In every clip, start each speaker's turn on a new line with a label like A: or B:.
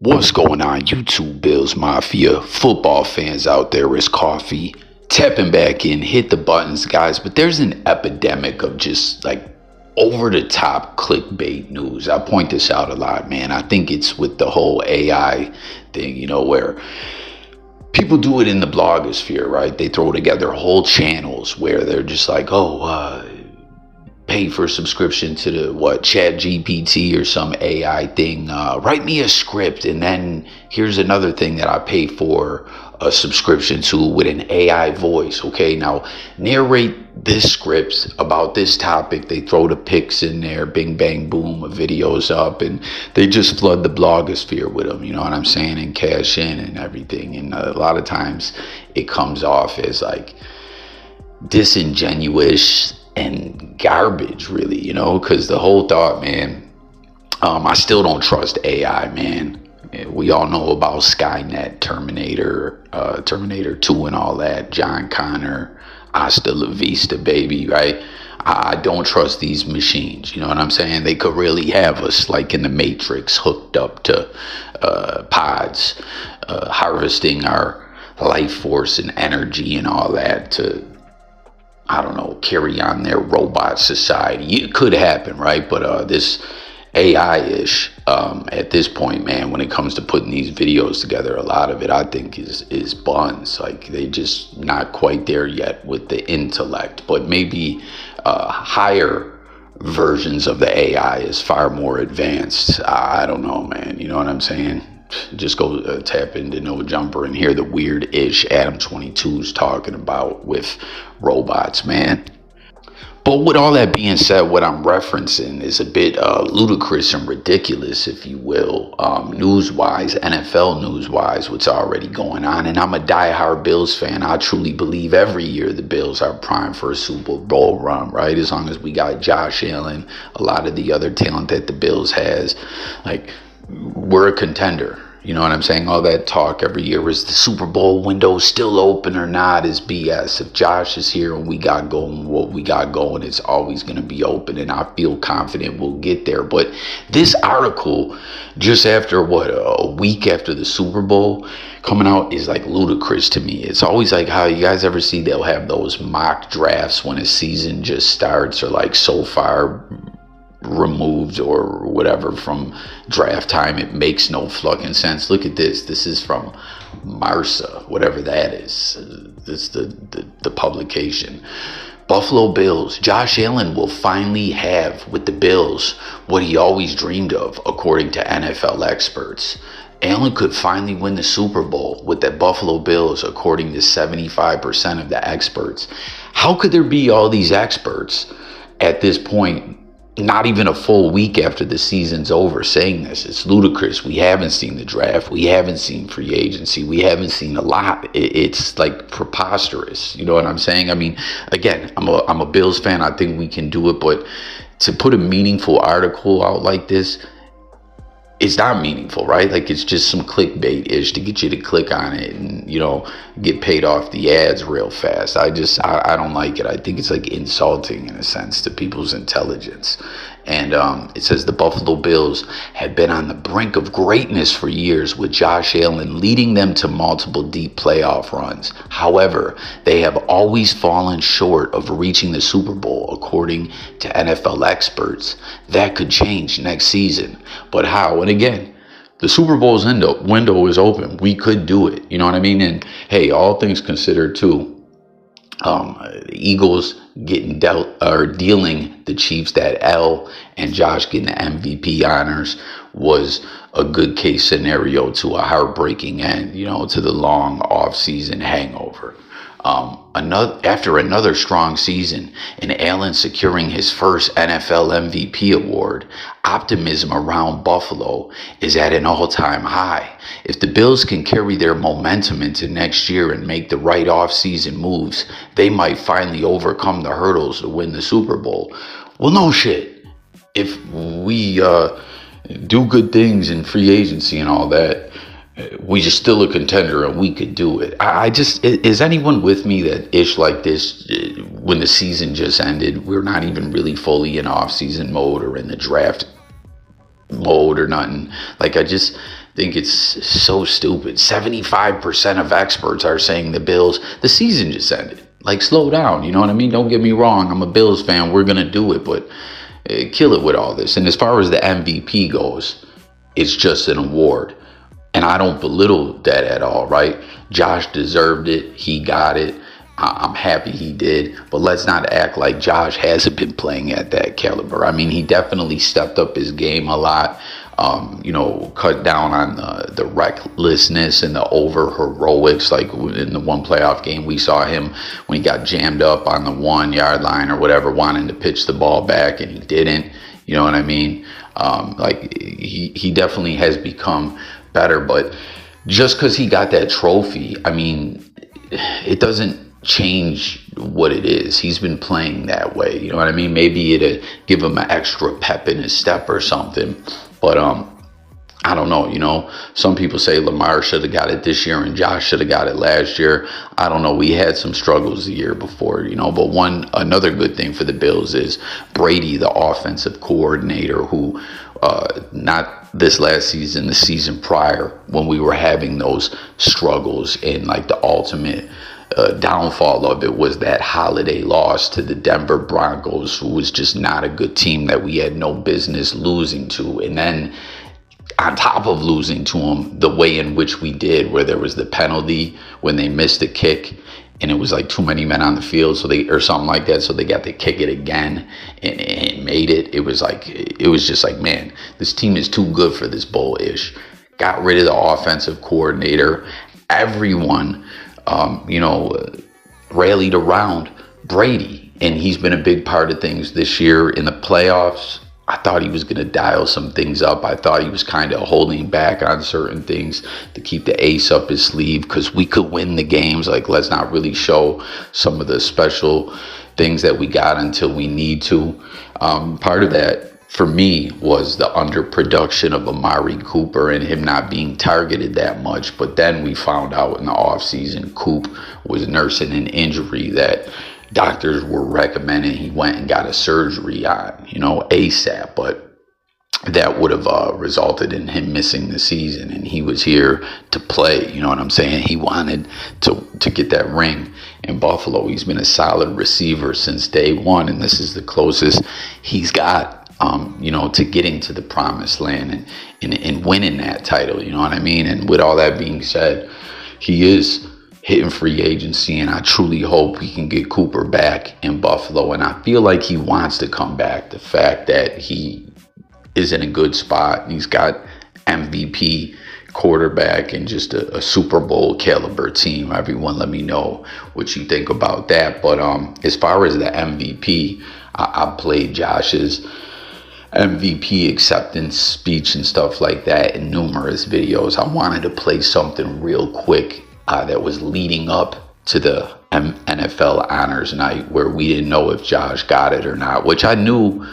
A: What's going on, YouTube Bills Mafia, football fans out there? It's Coffee. Tapping back in, hit the buttons, guys. But there's an epidemic of just like over-the-top clickbait news. I point this out a lot, man. I think it's with the whole AI thing, where people do it in the blogosphere, right? They throw together whole channels where they're just like, pay for subscription to the Chat GPT or some AI thing, write me a script, and then here's another thing that I pay for a subscription to with an AI voice. Okay, now narrate this script about this topic. They throw the pics in there, bing bang boom, a video's up, and they just flood the blogosphere with them, you know what I'm saying, and cash in and everything. And a lot of times it comes off as like disingenuous and garbage, really, because the whole thought, man, I still don't trust AI, man. We all know about Skynet, Terminator 2 and all that, John Connor, hasta la vista, baby, right? I don't trust these machines, you know what I'm saying? They could really have us like in the Matrix, hooked up to pods, harvesting our life force and energy and all that to, I don't know, carry on their robot society. It could happen, right? But this AI-ish, at this point, man, when it comes to putting these videos together, a lot of it, I think, is buns. Like, they just not quite there yet with the intellect. But maybe higher versions of the AI is far more advanced. I don't know, man. You know what I'm saying? Just go tap into No Jumper and hear the weird-ish Adam 22's talking about with robots, man. But with all that being said, what I'm referencing is a bit ludicrous and ridiculous, if you will, news-wise, NFL news-wise, what's already going on. And I'm a diehard Bills fan. I truly believe every year the Bills are primed for a Super Bowl run, right? As long as we got Josh Allen, a lot of the other talent that the Bills has, like, we're a contender. You know what I'm saying? All that talk every year, is the Super Bowl window still open or not, is BS. If Josh is here and we got going what we got going, it's always going to be open, and I feel confident we'll get there. But this article, just after a week after the Super Bowl coming out, is like ludicrous to me. It's always like how you guys ever see they'll have those mock drafts when a season just starts, or like so far removed or whatever from draft time, it makes no fucking sense. Look at this. This is from Marsa, whatever that is. This the publication. Buffalo Bills. Josh Allen will finally have with the Bills what he always dreamed of, according to NFL experts. Allen could finally win the Super Bowl with the Buffalo Bills, according to 75% of the experts. How could there be all these experts at this point, not even a full week after the season's over, saying this? It's ludicrous. We haven't seen the draft. We haven't seen free agency. We haven't seen a lot. It's like preposterous. You know what I'm saying? I mean, again, I'm a Bills fan. I think we can do it. But to put a meaningful article out like this, it's not meaningful, right? Like, it's just some clickbait-ish to get you to click on it and, get paid off the ads real fast. I don't like it. I think it's like insulting in a sense to people's intelligence. And it says the Buffalo Bills had been on the brink of greatness for years, with Josh Allen leading them to multiple deep playoff runs. However, they have always fallen short of reaching the Super Bowl, according to NFL experts. That could change next season. But how? And again, the Super Bowl's window is open. We could do it. You know what I mean? And hey, all things considered too, the Eagles dealing the Chiefs that L, and Josh getting the MVP honors was a good case scenario to a heartbreaking end, to the long off-season hangover. After another strong season and Allen securing his first NFL MVP award, optimism around Buffalo is at an all-time high. If the Bills can carry their momentum into next year and make the right off-season moves, they might finally overcome the hurdles to win the Super Bowl. Well, no shit. If we do good things in free agency and all that, we just still a contender and we could do it. Is anyone with me that ish like this, when the season just ended, we're not even really fully in off-season mode or in the draft mode or nothing? Like, think it's so stupid. 75% of experts are saying the Bills, the season just ended. Like, slow down, you know what I mean? Don't get me wrong, I'm a Bills fan, we're going to do it, but kill it with all this. And as far as the MVP goes, it's just an award. And I don't belittle that at all, right? Josh deserved it. He got it. I'm happy he did. But let's not act like Josh hasn't been playing at that caliber. I mean, he definitely stepped up his game a lot. Cut down on the recklessness and the over heroics. Like in the one playoff game, we saw him when he got jammed up on the 1 yard line or whatever, wanting to pitch the ball back, and he didn't. You know what I mean? He definitely has become better, but just because he got that trophy, I mean, it doesn't change what it is. He's been playing that way. You know what I mean? Maybe it'd give him an extra pep in his step or something. But I don't know, some people say Lamar should have got it this year and Josh should have got it last year. I don't know. We had some struggles the year before, but another good thing for the Bills is Brady, the offensive coordinator, who not this last season, the season prior, when we were having those struggles, and like the ultimate downfall of it was that holiday loss to the Denver Broncos, who was just not a good team that we had no business losing to. And then on top of losing to them the way in which we did, where there was the penalty when they missed a kick and it was like too many men on the field, or something like that, so they got to kick it again and made it. It was just like, man, this team is too good for this bowl-ish. Got rid of the offensive coordinator. Everyone rallied around Brady, and he's been a big part of things this year in the playoffs. I thought he was going to dial some things up. I thought he was kind of holding back on certain things to keep the ace up his sleeve, because we could win the games. Like, let's not really show some of the special things that we got until we need to. Part of that for me was the underproduction of Amari Cooper and him not being targeted that much. But then we found out in the offseason, Coop was nursing an injury that doctors were recommending he went and got a surgery on, ASAP. But that would have resulted in him missing the season, and he was here to play. You know what I'm saying? He wanted to get that ring in Buffalo. He's been a solid receiver since day one, and this is the closest he's got to getting to the promised land and winning that title, you know what I mean? And with all that being said, he is hitting free agency, and I truly hope we can get Cooper back in Buffalo. And I feel like he wants to come back. The fact that he is in a good spot, and he's got MVP quarterback and just a Super Bowl caliber team. Everyone let me know what you think about that. But as far as the MVP, I played Josh's MVP acceptance speech and stuff like that in numerous videos. I wanted to play something real quick that was leading up to the NFL Honors Night, where we didn't know if Josh got it or not, which I knew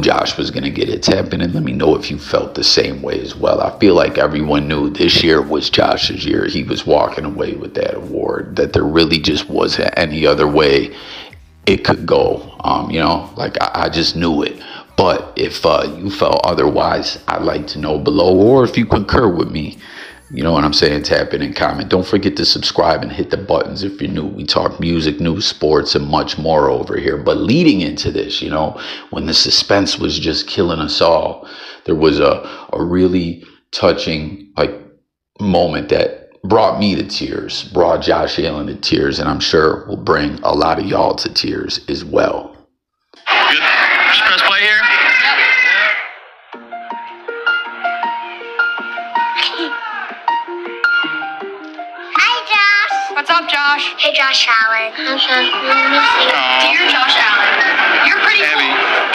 A: Josh was going to get it. Tap in and let me know if you felt the same way as well. I feel like everyone knew this year was Josh's year. He was walking away with that award, that there really just wasn't any other way it could go. I just knew it. But if you felt otherwise, I'd like to know below, or if you concur with me, you know what I'm saying, tap in and comment. Don't forget to subscribe and hit the buttons if you're new. We talk music, news, sports, and much more over here. But leading into this, when the suspense was just killing us all, there was a really touching moment that brought me to tears, brought Josh Allen to tears, and I'm sure will bring a lot of y'all to tears as well.
B: Good. Just press play here.
C: What's up, Josh?
D: Hey, Josh Allen.
C: Dear Josh Allen, you're pretty cool.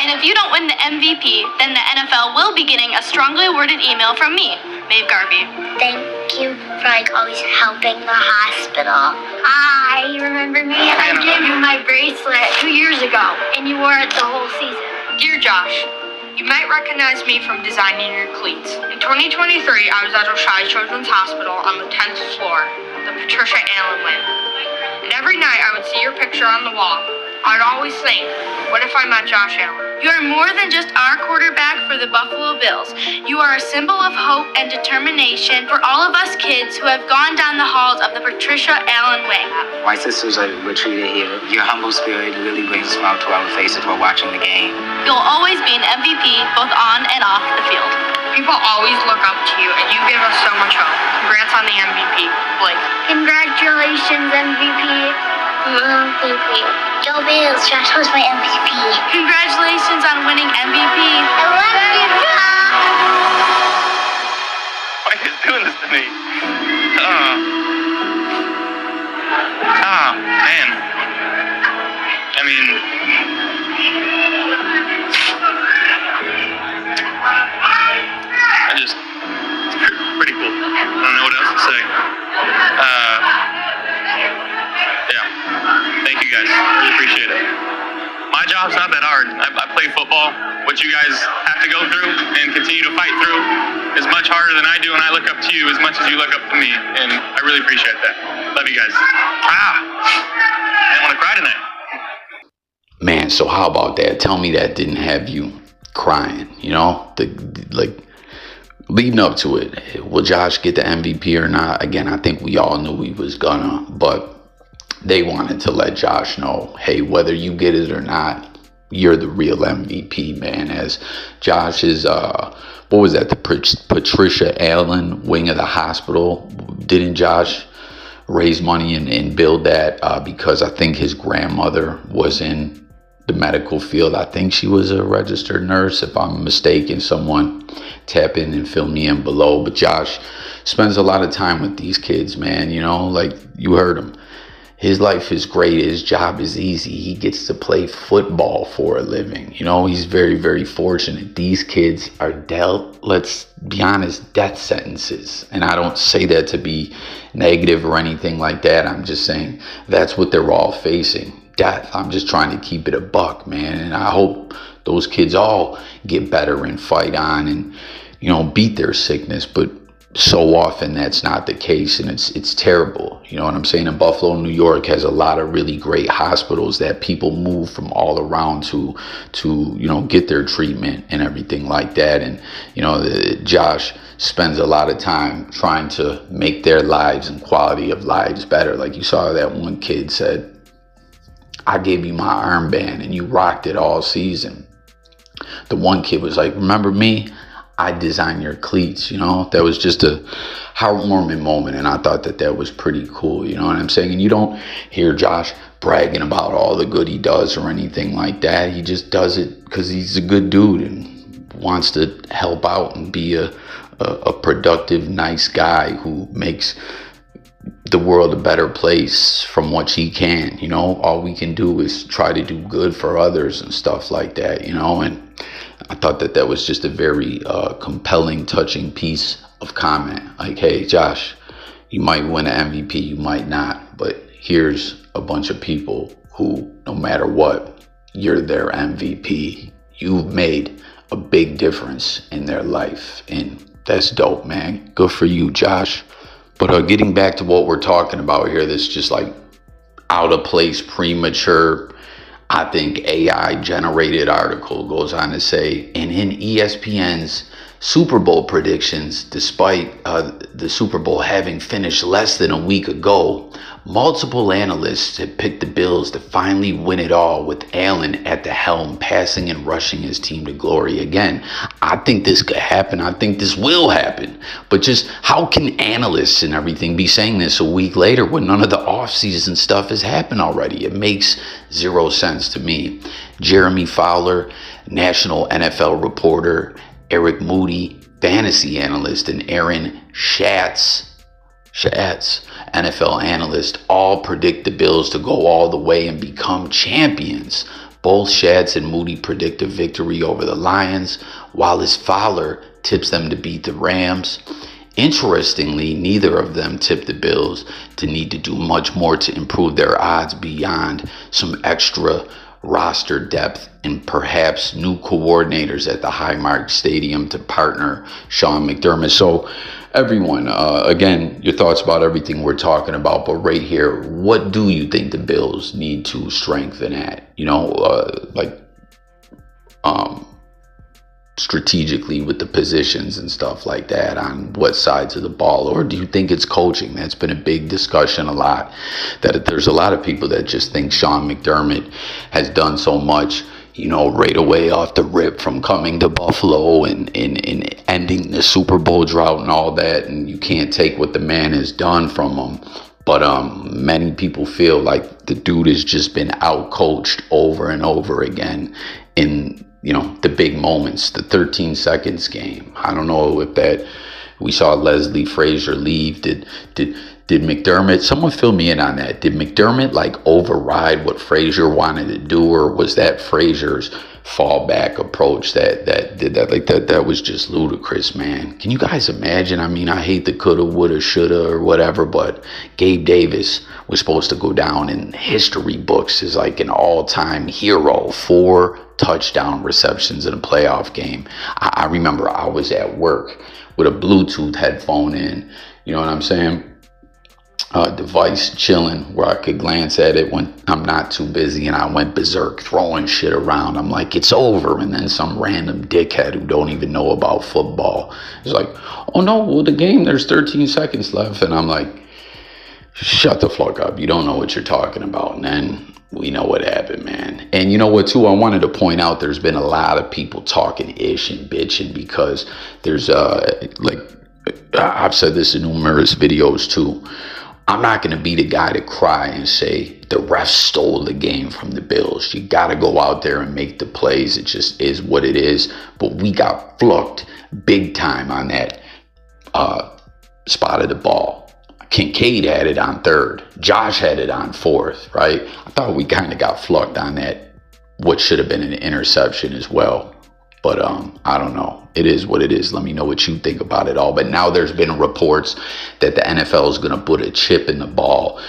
C: And if you don't win the MVP, then the NFL will be getting a strongly worded email from me, Maeve Garvey.
D: Thank you for always helping the hospital. Hi, you remember me? I gave you my bracelet 2 years ago, and you wore it the whole season.
C: Dear Josh, you might recognize me from designing your cleats. In 2023, I was at Oshai Children's Hospital on the 10th floor, the Patricia Allen wing. And every night I would see your picture on the wall. I'd always think, what if I met Josh Allen? You are more than just our quarterback for the Buffalo Bills. You are a symbol of hope and determination for all of us kids who have gone down the halls of the Patricia Allen way.
E: My sisters were treated here. Your humble spirit really brings a smile to our faces while watching the game.
C: You'll always be an MVP, both on and off the field.
F: People always look up to you, and you give us so much hope. Congrats on the MVP, Blake.
D: Congratulations, MVP. MVP. Go Bills. Josh was my MVP.
C: Congratulations on winning MVP.
D: I love you, Josh.
B: Why are you doing this to me? Man. I mean, it's pretty cool. I don't know what else to say. Yeah. Thank you guys. Really appreciate it. My job's not that hard. I play football. What you guys have to go through and continue to fight through is much harder than I do, and I look up to you as much as you look up to me, and I really appreciate that. Love you guys. I want to cry tonight.
A: Man, so how about that? Tell me that didn't have you crying, you know? Leading up to it, will Josh get the MVP or not? Again, I think we all knew he was gonna, but they wanted to let Josh know, hey, whether you get it or not, you're the real MVP, man. As Josh is, what was that, the Patricia Allen wing of the hospital? Didn't Josh raise money and build that because I think his grandmother was in the medical field? I think she was a registered nurse. If I'm mistaken, someone tap in and fill me in below. But Josh spends a lot of time with these kids, man. You know, like you heard him. His life is great. His job is easy. He gets to play football for a living. You know, he's very, very fortunate. These kids are dealt, let's be honest, death sentences. And I don't say that to be negative or anything like that. I'm just saying that's what they're all facing. Death. I'm just trying to keep it a buck, man. And I hope those kids all get better and fight on and, you know, beat their sickness. But so often that's not the case, and it's terrible. You know what I'm saying? And Buffalo, New York has a lot of really great hospitals that people move from all around to you know, get their treatment and everything like that. And you know, Josh spends a lot of time trying to make their lives and quality of lives better. Like you saw that one kid said, I gave you my armband and you rocked it all season. The one kid was like, remember me? I designed your cleats. You know, that was just a heartwarming moment, and I thought that was pretty cool. You know what I'm saying? And you don't hear Josh bragging about all the good he does or anything like that. He just does it because he's a good dude and wants to help out and be a productive, nice guy who makes the world a better place from what he can. You know, all we can do is try to do good for others and stuff like that, you know. And I thought that was just a very compelling, touching piece of comment. Like, hey, Josh, you might win an MVP, you might not, but here's a bunch of people who, no matter what, you're their MVP. You've made a big difference in their life, and that's dope, man. Good for you, Josh. But getting back to what we're talking about here, this just like out of place, premature, I think AI generated article goes on to say, and in ESPN's Super Bowl predictions, despite the Super Bowl having finished less than a week ago, multiple analysts had picked the Bills to finally win it all, with Allen at the helm, passing and rushing his team to glory again. I think this could happen. I think this will happen. But just how can analysts and everything be saying this a week later when none of the offseason stuff has happened already? It makes zero sense to me. Jeremy Fowler, national NFL reporter, Eric Moody, fantasy analyst, and Aaron Schatz, NFL analyst, all predict the Bills to go all the way and become champions. Both Schatz and Moody predict a victory over the Lions, while Fowler tips them to beat the Rams. Interestingly, neither of them tipped the Bills to need to do much more to improve their odds beyond some extra roster depth and perhaps new coordinators at the Highmark Stadium to partner Sean McDermott. So everyone, again, your thoughts about everything we're talking about, but right here, what do you think the Bills need to strengthen at? You know, like strategically with the positions and stuff like that on what sides of the ball? Or do you think it's coaching? That's been a big discussion a lot, that there's a lot of people that just think Sean McDermott has done so much, you know, right away off the rip, from coming to Buffalo and ending the Super Bowl drought and all that, and you can't take what the man has done from him. But many people feel like the dude has just been out-coached over and over again in, you know, the big moments, the 13 seconds game. I don't know if that, we saw Leslie Frazier leave. Did McDermott, someone fill me in on that. Did McDermott like override what Frazier wanted to do, or was that Frazier's fallback approach that did that? Like that was just ludicrous, man. Can you guys imagine? I mean, I hate the coulda, woulda, shoulda, or whatever, but Gabe Davis was supposed to go down in history books as like an all-time hero. 4 touchdown receptions in a playoff game. I remember I was at work with a Bluetooth headphone in, you know what I'm saying? Device chilling where I could glance at it when I'm not too busy, and I went berserk throwing shit around. I'm like, it's over. And then some random dickhead who don't even know about football is like, oh no, well the game, there's 13 seconds left. And I'm like, shut the fuck up. You don't know what you're talking about. And then we know what happened, man. And you know what, too? I wanted to point out there's been a lot of people talking ish and bitching because there's, like, I've said this in numerous videos, too. I'm not going to be the guy to cry and say the refs stole the game from the Bills. You got to go out there and make the plays. It just is what it is. But we got flunked big time on that spot of the ball. Kincaid had it on 3rd. Josh had it on 4th, right? I thought we kind of got flunked on that, what should have been an interception as well. But I don't know. It is what it is. Let me know what you think about it all. But now there's been reports that the NFL is going to put a chip in the ball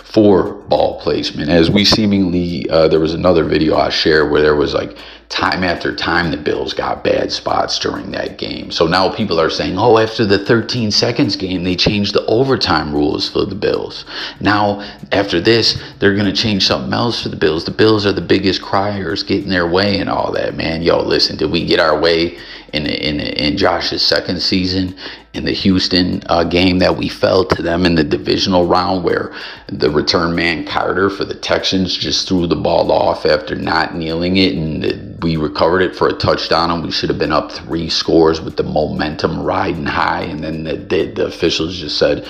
A: for ball placement. As we seemingly, there was another video I shared where there was like time after time the Bills got bad spots during that game. So now people are saying, oh, after the 13 seconds game, they changed the overtime rules for the Bills. Now, after this, they're going to change something else for the Bills. The Bills are the biggest criers, getting their way and all that, man. Yo, listen, did we get our way in Josh's second season in the Houston game that we fell to them in the divisional round, where the return man Carter for the Texans just threw the ball off after not kneeling it, and we recovered it for a touchdown, and we should have been up 3 scores with the momentum riding high, and then the officials just said,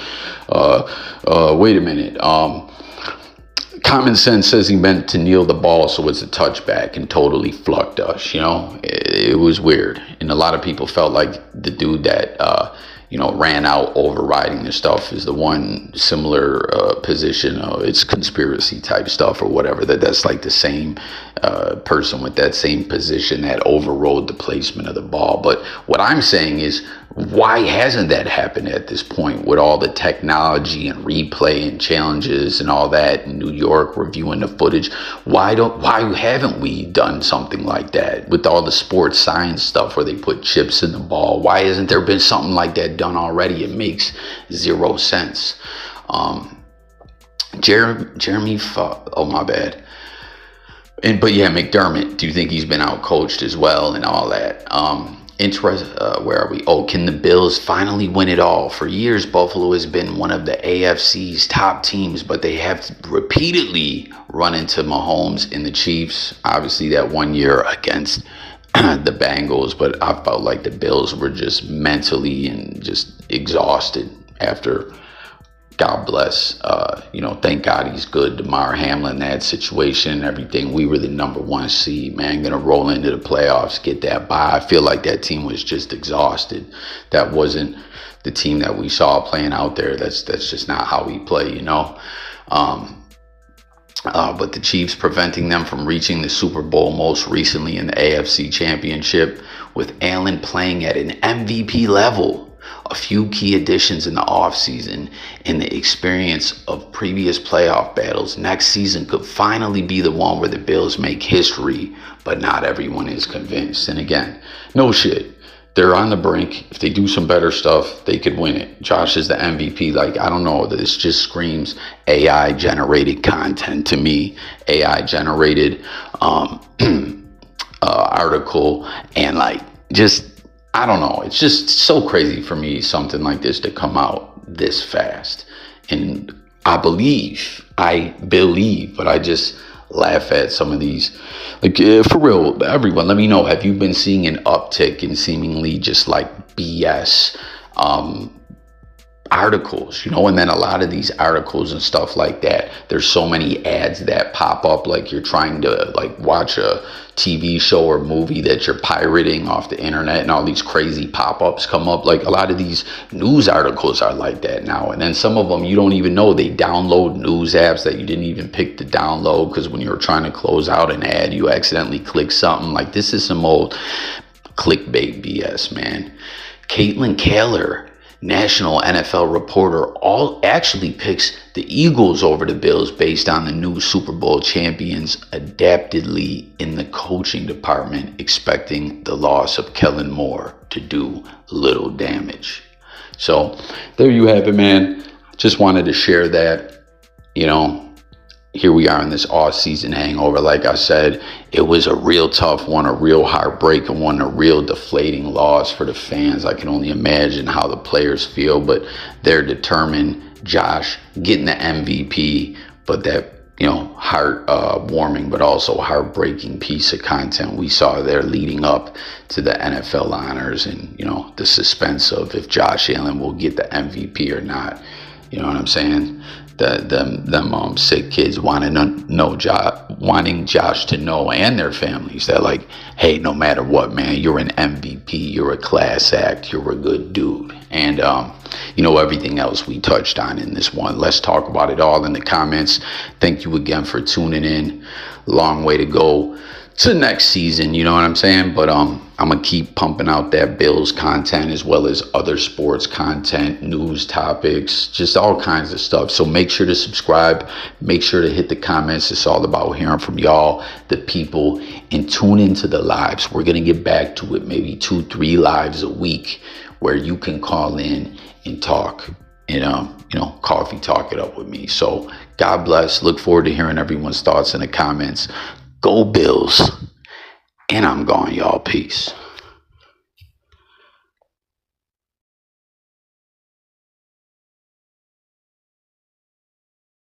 A: wait a minute, common sense says he meant to kneel the ball, so it's a touchback, and totally flucked us, you know? It was weird. And a lot of people felt like the dude that, you know, ran out overriding the stuff is the one similar position. It's conspiracy type stuff or whatever. That's like the same person with that same position that overrode the placement of the ball. But what I'm saying is, why hasn't that happened at this point with all the technology and replay and challenges and all that in New York, reviewing the footage? Why haven't we done something like that with all the sports science stuff where they put chips in the ball? Why hasn't there been something like that done already? It makes 0 sense. Jeremy, oh my bad. But yeah, McDermott, do you think he's been out coached as well and all that? Where are we? Oh, can the Bills finally win it all? For years, Buffalo has been one of the AFC's top teams, but they have repeatedly run into Mahomes and the Chiefs. Obviously, that one year against the Bengals, but I felt like the Bills were just mentally and just exhausted after. God bless, thank God he's good. Damar Hamlin, that situation and everything. We were the number 1 seed, man. Gonna roll into the playoffs, get that bye. I feel like that team was just exhausted. That wasn't the team that we saw playing out there. That's just not how we play, you know. But the Chiefs preventing them from reaching the Super Bowl most recently in the AFC Championship, with Allen playing at an MVP level. A few key additions in the offseason and the experience of previous playoff battles. Next season could finally be the one where the Bills make history, but not everyone is convinced. And again, no shit. They're on the brink. If they do some better stuff, they could win it. Josh is the MVP. Like, I don't know. This just screams AI-generated content to me. AI-generated article, and like, just, I don't know, it's just so crazy for me, something like this to come out this fast. And I believe, but I just laugh at some of these, like, for real, everyone, let me know, have you been seeing an uptick in seemingly just like BS articles, and then a lot of these articles and stuff like that, there's so many ads that pop up, like you're trying to like watch a TV show or movie that you're pirating off the internet, and all these crazy pop-ups come up. Like a lot of these news articles are like that now, and then some of them you don't even know, they download news apps that you didn't even pick to download, because when you were trying to close out an ad you accidentally click something. Like, this is some old clickbait BS, man. Caitlin Kaler, national NFL reporter, all actually picks the Eagles over the Bills based on the new Super Bowl champions adaptedly in the coaching department, expecting the loss of Kellen Moore to do little damage. So there you have it, man. Just wanted to share that. Here we are in this off-season hangover. Like I said, it was a real tough one, a real heartbreaking one, a real deflating loss for the fans. I can only imagine how the players feel, but they're determined. Josh getting the MVP, but that, heart-warming but also heartbreaking piece of content we saw there leading up to the NFL honors, and, the suspense of if Josh Allen will get the MVP or not. You know what I'm saying? Them sick kids wanting Josh to know, and their families, that like, hey, no matter what, man, you're an MVP, you're a class act, you're a good dude. And everything else we touched on in this one. Let's talk about it all in the comments. Thank you again for tuning in. Long way to go to next season, you know what I'm saying? But I'm gonna keep pumping out that Bills content, as well as other sports content, news topics, just all kinds of stuff. So make sure to subscribe, make sure to hit the comments. It's all about hearing from y'all, the people, and tune into the lives. We're gonna get back to it, maybe 2-3 lives a week, where you can call in and talk and coffee talk it up with me. So God bless. Look forward to hearing everyone's thoughts in the comments. Go Bills. And I'm gone, y'all. Peace.